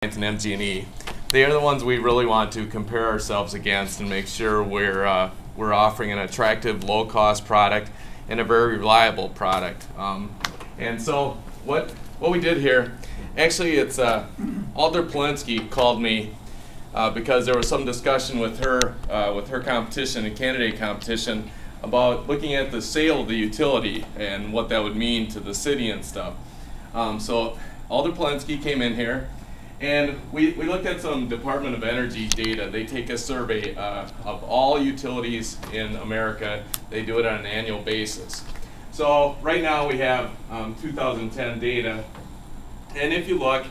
and MG&E. They are the ones we really want to compare ourselves against and make sure we're offering an attractive, low-cost product and a very reliable product. And so what we did here, actually it's Alder Polinsky called me because there was some discussion with her competition and candidate competition about looking at the sale of the utility and what that would mean to the city and stuff. So Alder Polinsky came in here, and we looked at some Department of Energy data. They take a survey of all utilities in America. They do it on an annual basis. So right now we have 2010 data, and if you look,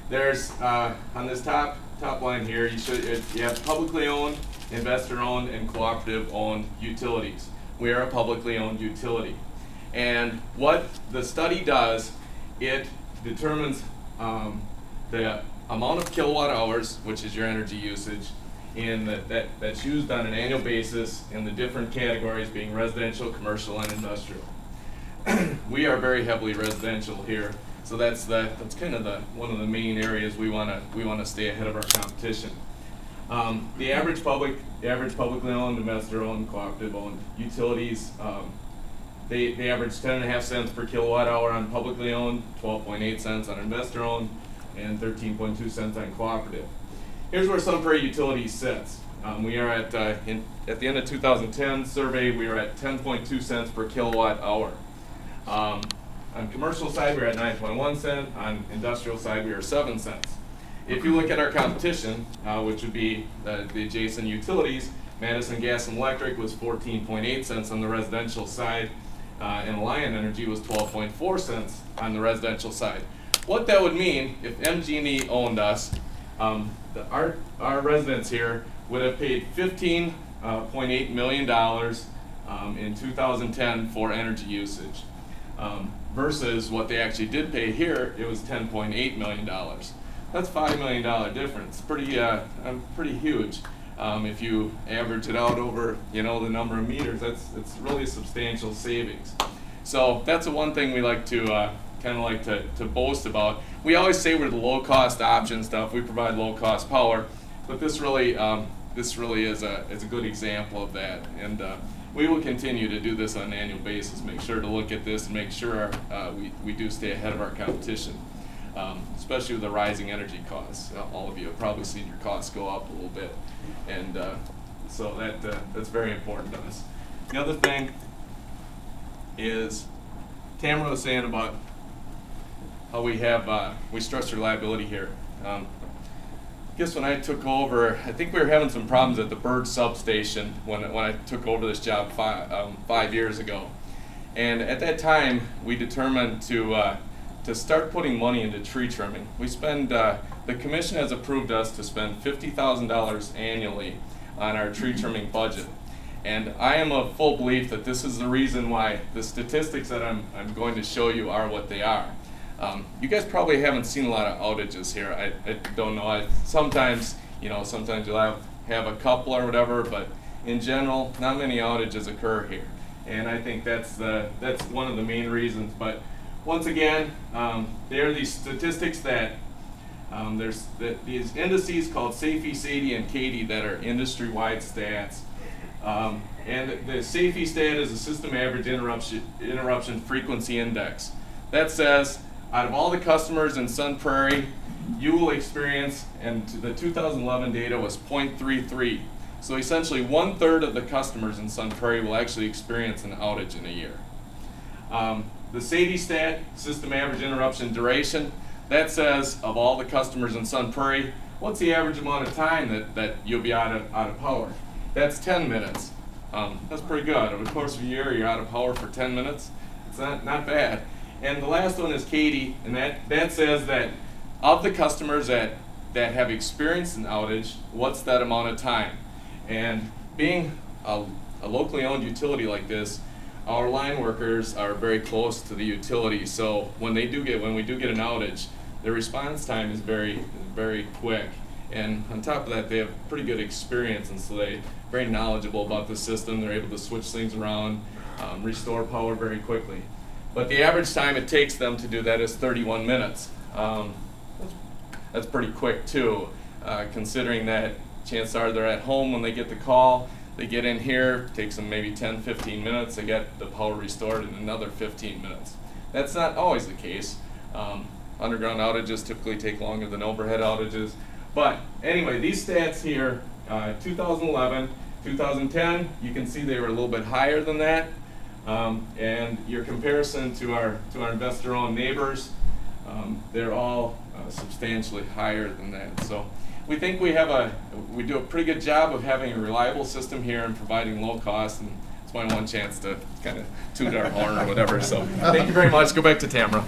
there's on this top line here, you have publicly owned, investor-owned, and cooperative-owned utilities. We are a publicly owned utility, and what the study does, it determines the amount of kilowatt hours, which is your energy usage, that's used on an annual basis in the different categories being residential, commercial, and industrial. We are very heavily residential here, so that's kind of one of the main areas we want to stay ahead of our competition. The average publicly owned, investor-owned, cooperative-owned utilities, they average 10.5 cents per kilowatt hour on publicly owned, 12.8 cents on investor-owned, and 13.2 cents on cooperative. Here's where Sun Prairie Utilities sits. We are at the end of 2010 survey, we are at 10.2 cents per kilowatt hour. On commercial side, we're at 9.1 cents. On industrial side, we are 7 cents. If you look at our competition, which would be the adjacent utilities, Madison Gas and Electric was 14.8 cents on the residential side, and Alliant Energy was 12.4 cents on the residential side. What that would mean if MG&E owned us, our residents here would have paid $15.8 million in 2010 for energy usage, versus what they actually did pay here. It was $10.8 million. That's $5 million difference. Pretty huge. If you average it out over the number of meters, it's really substantial savings. So that's the one thing we like to to boast about. We always say we're the low-cost option stuff. We provide low-cost power, but this really is a good example of that. And we will continue to do this on an annual basis. Make sure to look at this and make sure we do stay ahead of our competition, especially with the rising energy costs. All of you have probably seen your costs go up a little bit, and so that's very important to us. The other thing is Tamara was saying about how we stress reliability here. I guess when I took over, I think we were having some problems at the Bird substation when I took over this job 5 years ago. And at that time, we determined to start putting money into tree trimming. We spend, the commission has approved us to spend $50,000 annually on our tree trimming budget. And I am of full belief that this is the reason why the statistics that I'm going to show you are what they are. You guys probably haven't seen a lot of outages here. I don't know. Sometimes you'll have a couple or whatever, but in general, not many outages occur here. And I think that's one of the main reasons. But once again, there are these statistics that there's these indices called SAFE, SAIDI, and CAIDI that are industry-wide stats. And the SAFE stat is a System Average Interruption Frequency Index. That says, out of all the customers in Sun Prairie, you will experience, and the 2011 data was 0.33. So essentially 1/3 of the customers in Sun Prairie will actually experience an outage in a year. The SAIDI stat, System Average Interruption Duration, that says of all the customers in Sun Prairie, what's the average amount of time that you'll be out of power? That's 10 minutes. That's pretty good. Over the course of a year, you're out of power for 10 minutes. It's not bad. And the last one is CAIDI, and that says that of the customers that have experienced an outage, what's that amount of time? And being a locally owned utility like this, our line workers are very close to the utility. So when we do get an outage, the response time is very, very quick. And on top of that, they have pretty good experience, and so they're very knowledgeable about the system. They're able to switch things around, restore power very quickly. But the average time it takes them to do that is 31 minutes. that's pretty quick too, considering that chances are they're at home when they get the call. They get in here, takes them maybe 10-15 minutes, they get the power restored in another 15 minutes. That's not always the case. Underground outages typically take longer than overhead outages. But anyway, these stats here, 2011, 2010, you can see they were a little bit higher than that. And your comparison to our investor-owned neighbors, they're all substantially higher than that. So we think we do a pretty good job of having a reliable system here and providing low cost, and it's my one chance to kind of toot our horn or whatever. So thank you very much. Go back to Tamara.